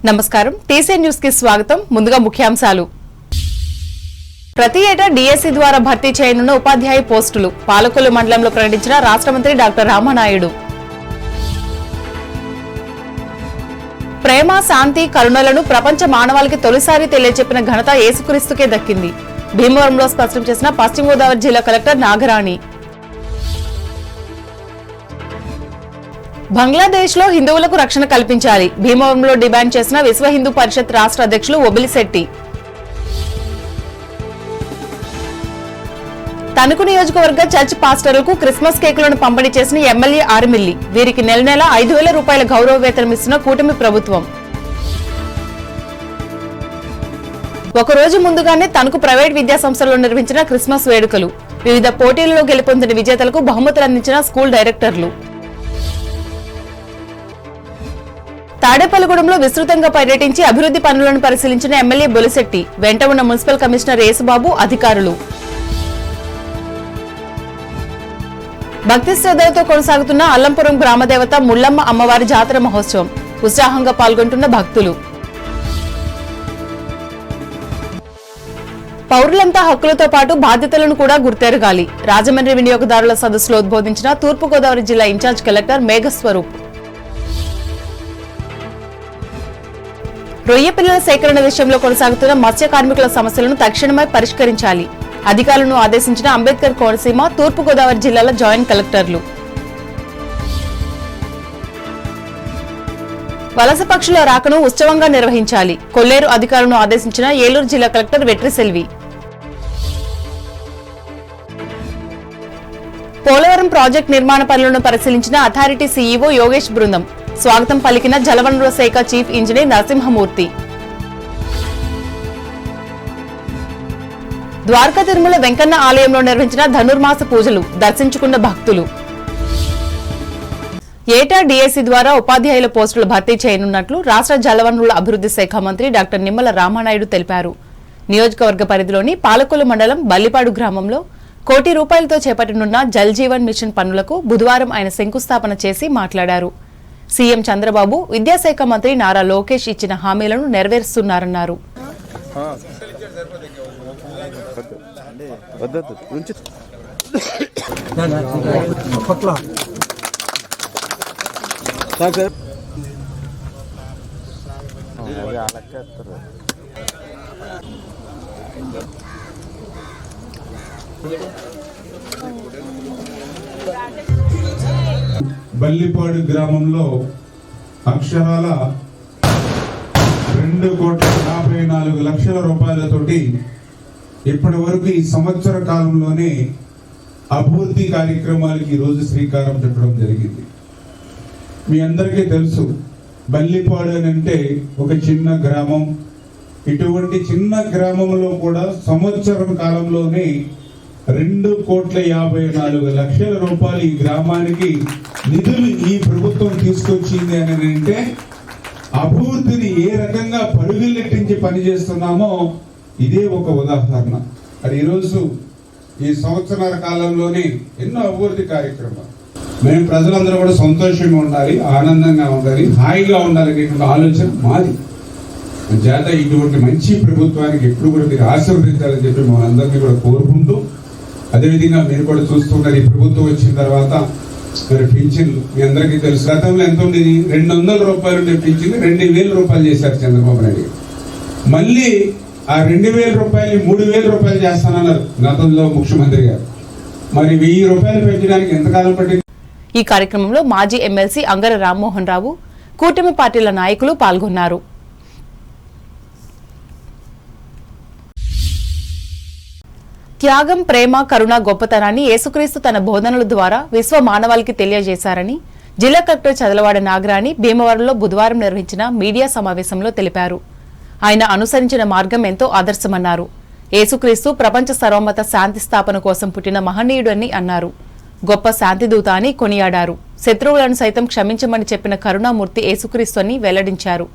నమస్కారం TC news కి స్వాగతం. ముందుగా ముఖ్యాంశాలు. ప్రతి ఏటా డిఎస్సి ద్వారా భర్తీ చేయనున్న ఉపాధ్యాయ పోస్టులు పాలకొల్లు మండలంలో ప్రకటించిన రాష్ట్ర మంత్రి డాక్టర్ రామానాయుడు. ప్రేమ, శాంతి, కరుణలను ప్రపంచ మానవాళికి తొలిసారి తెలియజెప్పిన ఘనత యేసుక్రీస్తుకే దక్కింది. భీమవరంలో స్పష్టం చేసిన పశ్చిమ గోదావరి జిల్లా కలెక్టర్ నాగరాణి. బంగ్లాదేశ్ లో హిందువులకు రక్షణ కల్పించాలి. భీమవరంలో డిమాండ్ చేసిన విశ్వ హిందూ పరిషత్ రాష్ట్ర అధ్యక్షులు ఒబిలిశెట్టి. తణుకు నియోజకవర్గ చర్చ్ పాస్టర్లకు క్రిస్మస్ కేకులను పంపిణీ చేసిన ఎమ్మెల్యే ఆర్మిల్లి. వీరికి నెల 5,000 రూపాయల గౌరవ వేతనం ఇస్తున్న కూటమి ప్రభుత్వం. ఒకరోజు ముందుగానే తణుకు ప్రైవేట్ విద్యా సంస్థల్లో నిర్వహించిన క్రిస్మస్ వేడుకలు. వివిధ పోటీలలో గెలుపొందిన విజేతలకు బహుమతులు అందించిన స్కూల్ డైరెక్టర్లు. తాడేపల్లిగూడెంలో విస్తృతంగా పర్యటించి అభివృద్ధి పనులను పరిశీలించిన ఎమ్మెల్యే బొలిశెట్టి. వెంట ఉన్న మున్సిపల్ కమిషనర్ యేసుబాబు, అధికారులు. భక్తి శ్రద్ధలతో కొనసాగుతున్న అల్లంపురం గ్రామదేవత ముల్లమ్మ అమ్మవారి జాతర మహోత్సవం. ఉత్సాహంగా పాల్గొంటున్న భక్తులు. పౌరులంతా హక్కులతో పాటు బాధ్యతలను కూడా గుర్తెరగాలి. రాజమండ్రి వినియోగదారుల సదస్సులో ఉద్బోధించిన తూర్పుగోదావరి జిల్లా ఇన్ఛార్జ్ కలెక్టర్ మేఘస్వరూప్. రొయ్య పిల్లల సేకరణ విషయంలో కొనసాగుతున్న మత్స్య కార్మికుల సమస్యలను తక్షణమే పరిష్కరించాలి. అధికారులను ఆదేశించిన అంబేద్కర్ కోనసీమ, తూర్పుగోదావరి జిల్లాల జాయింట్ కలెక్టర్లు. వలస పక్షుల రాకను ఉత్సవంగా నిర్వహించాలి. కొల్లేరు అధికారులను ఆదేశించిన ఏలూరు జిల్లా కలెక్టర్ వెట్రిసెల్వి. పోలవరం ప్రాజెక్టు నిర్మాణ పనులను పరిశీలించిన అథారిటీ సీఈఓ యోగేష్ బృందం. స్వాగతం పలికిన జలవనరుల శాఖ చీఫ్ ఇంజనీర్ నరసింహమూర్తి. ద్వారకా తిరుమల వెంకన్న ఆలయంలో నిర్వహించిన ధనుర్మాస పూజలు. దర్శించుకున్న భక్తులు. ఏటా డిఎస్సి ద్వారా ఉపాధ్యాయుల పోస్టులు భర్తీ చేయనున్నట్లు రాష్ట్ర జలవనరుల అభివృద్ధి శాఖ మంత్రి డాక్టర్ నిమ్మల రామానాయుడు తెలిపారు. నియోజకవర్గ పరిధిలోని పాలకొల్లు మండలం బల్లిపాడు గ్రామంలో ₹1 కోటితో చేపట్టనున్న జల్ జీవన్ మిషన్ పనులకు బుధవారం ఆయన శంకుస్థాపన చేసి మాట్లాడారు. సీఎం చంద్రబాబు, విద్యాశాఖ మంత్రి నారా లోకేష్ ఇచ్చిన హామీలను నెరవేరుస్తున్నారన్నారు. బల్లిపాడు గ్రామంలో అక్షరాల ₹2,54,00,000 ఇప్పటి వరకు ఈ సంవత్సర కాలంలోనే అభివృద్ధి కార్యక్రమాలకి ఈరోజు శ్రీకారం చుట్టడం జరిగింది. మీ అందరికీ తెలుసు, బల్లిపాడు అని అంటే ఒక చిన్న గ్రామం. ఇటువంటి చిన్న గ్రామంలో కూడా సంవత్సరం కాలంలోనే ₹2,54,00,000 ఈ గ్రామానికి నిధులు ఈ ప్రభుత్వం తీసుకొచ్చింది అని అంటే అభివృద్ధిని ఏ రకంగా పరుగులెట్టించి పనిచేస్తున్నామో ఇదే ఒక ఉదాహరణ. అది ఈరోజు ఈ సంవత్సరాల కాలంలోనే ఎన్నో అభివృద్ధి కార్యక్రమాలు. మేము ప్రజలందరూ కూడా సంతోషంగా ఉండాలి, ఆనందంగా ఉండాలి, హాయిగా ఉండాలి అనేటువంటి ఆలోచన మాది. చేత ఇటువంటి మంచి ప్రభుత్వానికి ఎప్పుడు కూడా మీరు ఆశీర్వదించాలని చెప్పి మనందరినీ కూడా కోరుకుంటూ, అదేవిధంగా మీరు కూడా చూస్తున్నారు, ఈ ప్రభుత్వం వచ్చిన తర్వాత మరి పింఛన్లు మీ అందరికీ తెలుసు. గతంలో ఎంత ఉండేది? ₹200 ఉండే పింఛన్లు ₹2,000 చేశారు చంద్రబాబు నాయుడు. మళ్ళీ ఆ ₹2,000 ₹3,000 చేస్తానన్నారు గతంలో ముఖ్యమంత్రి గారు. మరి ₹1,000 పెంచడానికి ఎంతకాలం పట్టింది? ఈ కార్యక్రమంలో మాజీ ఎమ్మెల్సీ అంగర రామ్మోహన్ రావు, కూటమి పార్టీల నాయకులు పాల్గొన్నారు. త్యాగం, ప్రేమ, కరుణ గొప్పతనాన్ని యేసుక్రీస్తు తన బోధనల ద్వారా విశ్వ మానవాళికి తెలియజేశారని జిల్లా కలెక్టర్ చదలవాడ నాగరాణి భీమవరంలో బుధవారం నిర్వహించిన మీడియా సమావేశంలో తెలిపారు. ఆయన అనుసరించిన మార్గం ఎంతో ఆదర్శమన్నారు. యేసుక్రీస్తు ప్రపంచ సర్వమత శాంతి స్థాపన కోసం పుట్టిన మహనీయుడు అని అన్నారు. గొప్ప శాంతిదూత అని కొనియాడారు. శత్రువులను సైతం క్షమించమని చెప్పిన కరుణామూర్తి యేసుక్రీస్తు అని వెల్లడించారు.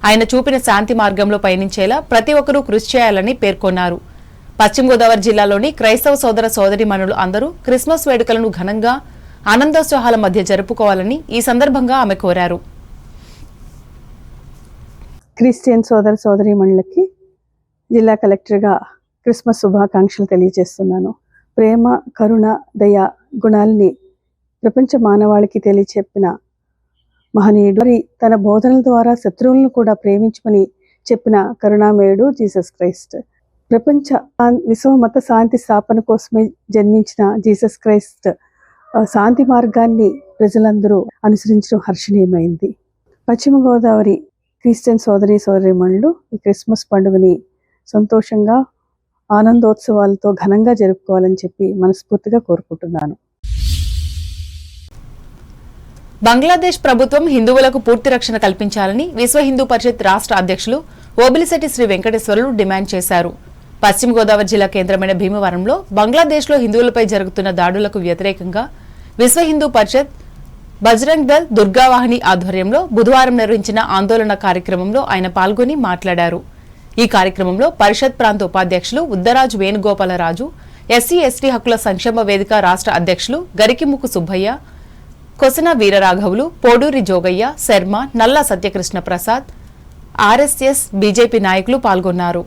ఆయన చూపిన శాంతి మార్గంలో పయనించేలా ప్రతి ఒక్కరూ కృషి చేయాలని పేర్కొన్నారు. పశ్చిమ గోదావరి జిల్లాలోని క్రైస్తవ సోదర సోదరీమణులు అందరూ క్రిస్మస్ వేడుకలను ఘనంగా ఆనందోత్సాహాల మధ్య జరుపుకోవాలని ఈ సందర్భంగా ఆమె కోరారు. క్రిస్టియన్ సోదరీమణులకి జిల్లా కలెక్టర్గా క్రిస్మస్ శుభాకాంక్షలు తెలియజేస్తున్నాను. ప్రేమ, కరుణ, దయ గుణాలని ప్రపంచ మానవాళికి తెలియచెప్పిన మహనీయుడు, తన బోధనల ద్వారా శత్రువులను కూడా ప్రేమించమని చెప్పిన కరుణామయుడు జీసస్ క్రైస్ట్. విశ్వమత శాంతి స్థాపన కోసమే జన్మించిన జీసస్ క్రైస్ట్ శాంతి మార్గాన్ని ప్రజలందరూ అనుసరించడం హర్షణీయమైంది. పశ్చిమ గోదావరి క్రిస్టియన్ సోదరీమణులు ఈ క్రిస్మస్ పండుగని సంతోషంగా, ఆనందోత్సవాలతో ఘనంగా జరుపుకోవాలని చెప్పి మనస్ఫూర్తిగా కోరుకుంటున్నాను. బంగ్లాదేశ్ ప్రభుత్వం హిందువులకు పూర్తి రక్షణ కల్పించాలని విశ్వ హిందూ పరిషత్ రాష్ట్ర అధ్యక్షులు ఓబిలిశెట్టి శ్రీ వెంకటేశ్వర్లు డిమాండ్ చేశారు. పశ్చిమ గోదావరి జిల్లా కేంద్రమైన భీమవరంలో బంగ్లాదేశ్లో హిందువులపై జరుగుతున్న దాడులకు వ్యతిరేకంగా విశ్వ హిందూ పరిషత్, బజరంగ్ దళ్, దుర్గావాహిని ఆధ్వర్యంలో బుధవారం నిర్వహించిన ఆందోళన కార్యక్రమంలో ఆయన పాల్గొని మాట్లాడారు. ఈ కార్యక్రమంలో పరిషత్ ప్రాంత ఉపాధ్యక్షులు ఉద్దరాజు వేణుగోపాలరాజు, ఎస్సీ ఎస్టీ హక్కుల సంక్షేమ వేదిక రాష్ట్ర అధ్యక్షులు గరికిముక్కు సుబ్బయ్య, కొసన వీరరాఘవులు, పోడూరి జోగయ్య, శర్మ, నల్ల సత్యకృష్ణ ప్రసాద్, ఆర్ఎస్ఎస్, బీజేపీ నాయకులు పాల్గొన్నారు.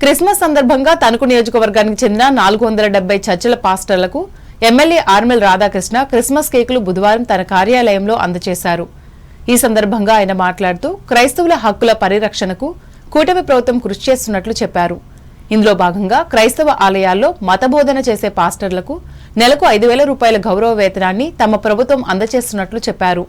క్రిస్మస్ సందర్భంగా తణుకు నియోజకవర్గానికి చెందిన 470 చర్చిల పాస్టర్లకు ఎమ్మెల్యే ఆర్మెల్ రాధాకృష్ణ క్రిస్మస్ కేకులు బుధవారం తన కార్యాలయంలో అందజేశారు. ఈ సందర్భంగా ఆయన మాట్లాడుతూ క్రైస్తవుల హక్కుల పరిరక్షణకు కూటమి ప్రభుత్వం కృషి చేస్తున్నట్లు చెప్పారు. ఇందులో భాగంగా క్రైస్తవ ఆలయాల్లో మతబోధన చేసే పాస్టర్లకు నెలకు 5,000 రూపాయల గౌరవ వేతనాన్ని తమ ప్రభుత్వం అందజేస్తున్నట్లు చెప్పారు.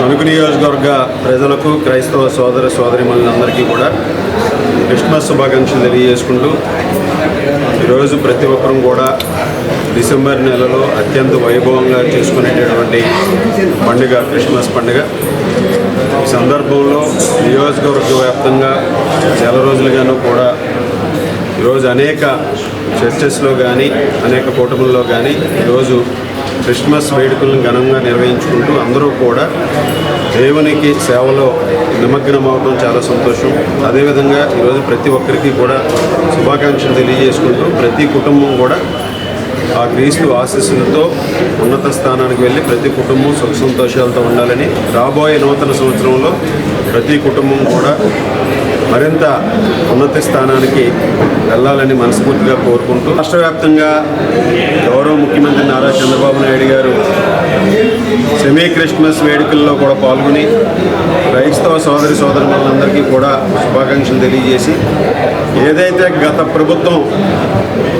తణుకు నియోజకవర్గ ప్రజలకు, క్రైస్తవ సోదరీమణులందరికీ కూడా క్రిస్మస్ శుభాకాంక్షలు తెలియజేసుకుంటూ ఈరోజు ప్రతి ఒక్కరూ కూడా డిసెంబర్ నెలలో అత్యంత వైభవంగా చేసుకునేటటువంటి పండుగ క్రిస్మస్ పండుగ. ఈ సందర్భంలో నియోజకవర్గ వ్యాప్తంగా చాలా రోజులుగాను కూడా ఈరోజు అనేక చర్చెస్లో కానీ అనేక కూటముల్లో కానీ ఈరోజు క్రిస్మస్ వేడుకలను ఘనంగా నిర్వహించుకుంటూ అందరూ కూడా దేవునికి సేవలో నిమగ్నం అవడం చాలా సంతోషం. అదేవిధంగా ఈరోజు ప్రతి ఒక్కరికి కూడా శుభాకాంక్షలు తెలియజేసుకుంటూ ప్రతి కుటుంబం కూడా ఆ క్రీస్తు ఆశీస్సులతో ఉన్నత స్థానానికి వెళ్ళి ప్రతి కుటుంబం సుఖ సంతోషాలతో ఉండాలని, రాబోయే నూతన సంవత్సరంలో ప్రతి కుటుంబం కూడా మరింత ఉన్నత స్థానానికి వెళ్ళాలని మనస్ఫూర్తిగా కోరుకుంటూ రాష్ట్ర వ్యాప్తంగా గౌరవ ముఖ్యమంత్రి నారా చంద్రబాబు నాయుడు గారు సెమీ క్రిస్మస్ వేడుకల్లో కూడా పాల్గొని క్రైస్తవ సోదరులందరికీ కూడా శుభాకాంక్షలు తెలియజేసి, ఏదైతే గత ప్రభుత్వం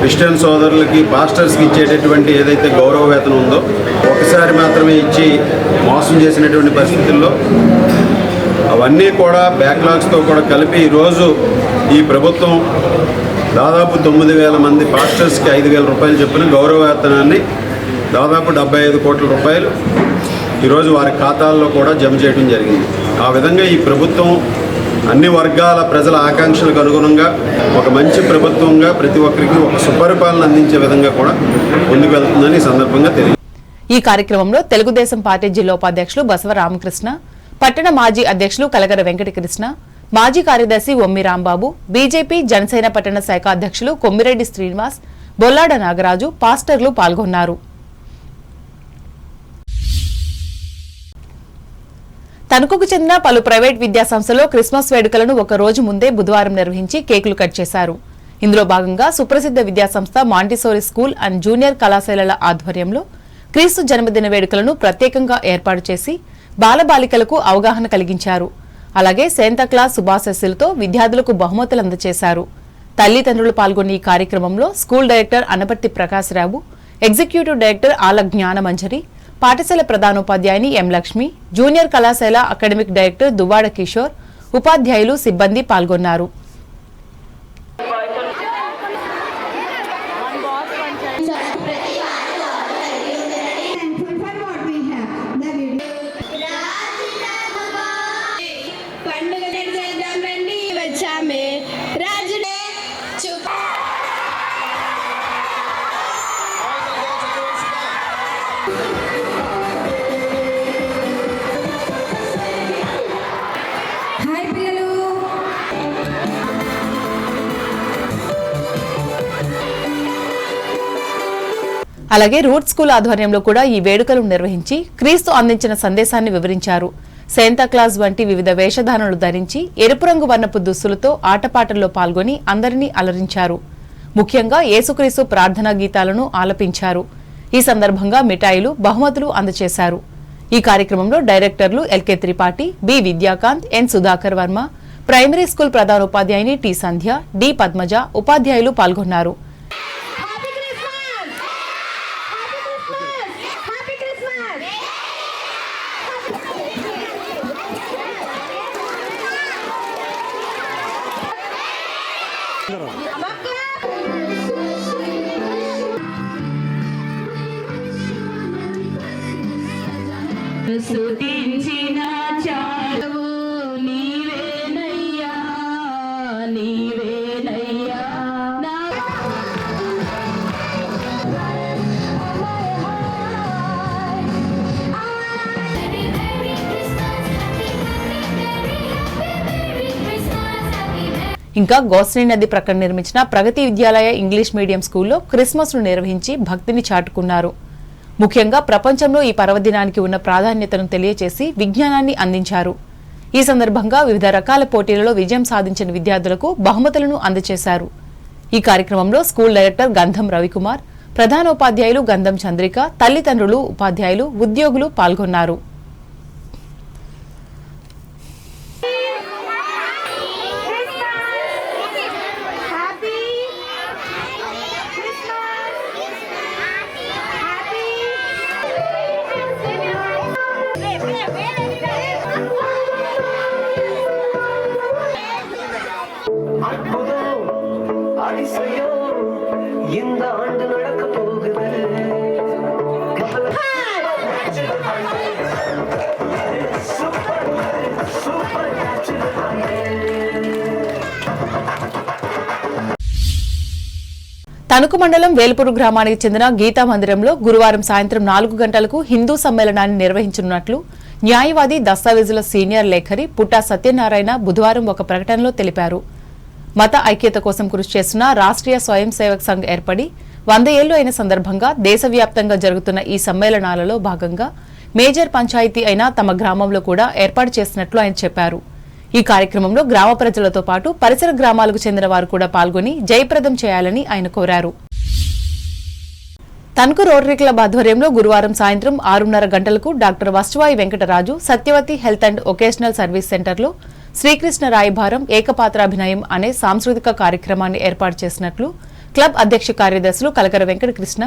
క్రిస్టియన్ సోదరులకి, పాస్టర్స్కి ఇచ్చేటటువంటి ఏదైతే గౌరవ వేతనం ఉందో ఒకసారి మాత్రమే ఇచ్చి మోసం చేసినటువంటి పరిస్థితుల్లో అవన్నీ కూడా బ్యాక్లాగ్స్తో కూడా కలిపి ఈరోజు ఈ ప్రభుత్వం దాదాపు 9,000 మంది పాస్టర్స్కి 5,000 రూపాయలు చెప్పిన గౌరవ వేతనాన్ని దాదాపు 75 కోట్ల రూపాయలు ఈరోజు వారి ఖాతాల్లో కూడా జమ చేయడం జరిగింది. ఆ విధంగా ఈ ప్రభుత్వం అన్ని వర్గాల ప్రజల ఆకాంక్షలకు అనుగుణంగా ఒక మంచి ప్రభుత్వంగా ప్రతి ఒక్కరికి ఒక సుపరిపాలన అందించే విధంగా కూడా ముందుకు వెళ్తుందని ఈ సందర్భంగా తెలియదు. ఈ కార్యక్రమంలో తెలుగుదేశం పార్టీ జిల్లా ఉపాధ్యక్షులు బసవ రామకృష్ణ, పట్టణ మాజీ అధ్యక్షులు కలగర వెంకటకృష్ణ, మాజీ కార్యదర్శి ఒమ్మి రాంబాబు, బీజేపీ జనసేన పట్టణ శాఖ అధ్యక్షులు కొమ్మిరెడ్డి శ్రీనివాస్, బొల్లాడ నాగరాజు, పాస్టర్లు పాల్గొన్నారు. తణుకుకు చెందిన పలు ప్రైవేట్ విద్యాసంస్థలో క్రిస్మస్ వేడుకలను ఒక రోజు ముందే బుధవారం నిర్వహించి కేకులు కట్ చేశారు. ఇందులో భాగంగా సుప్రసిద్ధ విద్యాసంస్థ మాంటిసోరీ స్కూల్ అండ్ జూనియర్ కళాశాలల ఆధ్వర్యంలో క్రీస్తు జన్మదిన వేడుకలను ప్రత్యేకంగా ఏర్పాటు చేసి బాలబాలికలకు అవగాహన కలిగించారు. అలాగే శాంతాక్లాస్ శుభాశస్సులతో విద్యార్థులకు బహుమతులు అందజేశారు. తల్లిదండ్రులు పాల్గొన్న ఈ కార్యక్రమంలో school director Anaparthi Prakash Rao, executive director ఆల జ్ఞానమంజరి, పాఠశాల ప్రధానోపాధ్యాయుని ఎం లక్ష్మి, జూనియర్ కళాశాల అకాడమిక్ డైరెక్టర్ దువ్వాడ కిషోర్, ఉపాధ్యాయులు, సిబ్బంది పాల్గొన్నారు. అలాగే రూట్ స్కూల్ ఆధ్వర్యంలో కూడా ఈ వేడుకలు నిర్వహించి క్రీస్తు అందించిన సందేశాన్ని వివరించారు. శాంతాక్లాజ్ వంటి వివిధ వేషధారణలు ధరించి ఎరుపు రంగు వర్ణపు దుస్తులతో ఆటపాటల్లో పాల్గొని అందరినీ అలరించారు. ముఖ్యంగా యేసుక్రీస్తు ప్రార్థనా గీతాలను ఆలపించారు. ఈ సందర్భంగా మిఠాయిలు, బహుమతులు అందజేశారు. ఈ కార్యక్రమంలో డైరెక్టర్లు L K Tripathi, B Vidyakant, N Sudhakar Varma, primary school ప్రధానోపాధ్యాయుని టి సంధ్య, డి పద్మజ, ఉపాధ్యాయులు పాల్గొన్నారు. స్తుతించిన చాలువు నీవేనయ్యా, నీవేనయ్యా నా ఇంకా గోస్ని నది ప్రక్కన నిర్మించిన ప్రగతి విద్యాలయ ఇంగ్లీష్ మీడియం స్కూల్లో క్రిస్మస్ ను నిర్వహించి భక్తిని చాటుకున్నారు. ముఖ్యంగా ప్రపంచంలో ఈ పర్వదినానికి ఉన్న ప్రాధాన్యతను తెలియచేసి విజ్ఞానాన్ని అందించారు. ఈ సందర్భంగా వివిధ రకాల పోటీలలో విజయం సాధించిన విద్యార్థులకు బహుమతులను అందజేశారు. ఈ కార్యక్రమంలో స్కూల్ డైరెక్టర్ గంధం రవికుమార్, ప్రధానోపాధ్యాయులు గంధం చంద్రిక, తల్లిదండ్రులు, ఉపాధ్యాయులు, ఉద్యోగులు పాల్గొన్నారు. இந்த ஆண்டு நடக்க போகுது. తణుకు మండలం వేల్పూరు గ్రామానికి చెందిన గీతా మందిరంలో గురువారం సాయంత్రం 4 గంటలకు హిందూ సమ్మేళనాన్ని నిర్వహించనున్నట్లు న్యాయవాది, దస్తావేజుల సీనియర్ లేఖరి పుట్టా సత్యనారాయణ బుధవారం ఒక ప్రకటనలో తెలిపారు. మత ఐక్యత కోసం కృషి చేస్తున్న రాష్ట్రీయ స్వయం సేవక్ సంఘ్ ఏర్పడి 100 ఏళ్లు అయిన సందర్భంగా దేశవ్యాప్తంగా జరుగుతున్న ఈ సమ్మేళనాలలో భాగంగా మేజర్ పంచాయతీ అయిన తమ గ్రామంలో కూడా ఏర్పాటు చేసినట్లు ఆయన చెప్పారు. ఈ కార్యక్రమంలో గ్రామ ప్రజలతో పాటు పరిసర గ్రామాలకు చెందిన వారు కూడా పాల్గొని జయప్రదం చేయాలని ఆయన కోరారు. తణుకు రోటరీ క్లబ్ ఆధ్వర్యంలో గురువారం సాయంత్రం 6:30 గంటలకు డాక్టర్ వస్తువాయి Venkataraju Satyavathi health and vocational service సెంటర్లో శ్రీకృష్ణ రాయభారం ఏకపాత్రాభినయం అనే సాంస్కృతిక కార్యక్రమాన్ని ఏర్పాటు చేసినట్లు క్లబ్ అధ్యక్ష కార్యదర్శులు కలకర వెంకటకృష్ణ,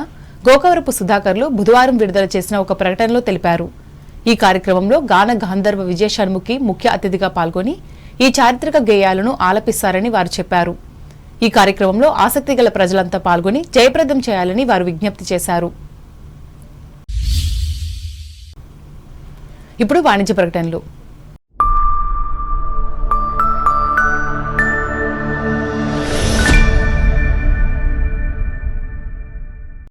గోకవరపు సుధాకర్లు బుధవారం విడుదల చేసిన ఒక ప్రకటనలో తెలిపారు. ఈ కార్యక్రమంలో గాన గాంధర్వ విజయ షణ్ముఖి ముఖ్య అతిథిగా పాల్గొని ఈ చారిత్రక గేయాలను ఆలపిస్తారని వారు చెప్పారు. ఈ కార్యక్రమంలో ఆసక్తి గల ప్రజలంతా పాల్గొని జయప్రదం చేయాలని వారు విజ్ఞప్తి చేశారు. ఇప్పుడు వాణిజ్య ప్రకటనలు.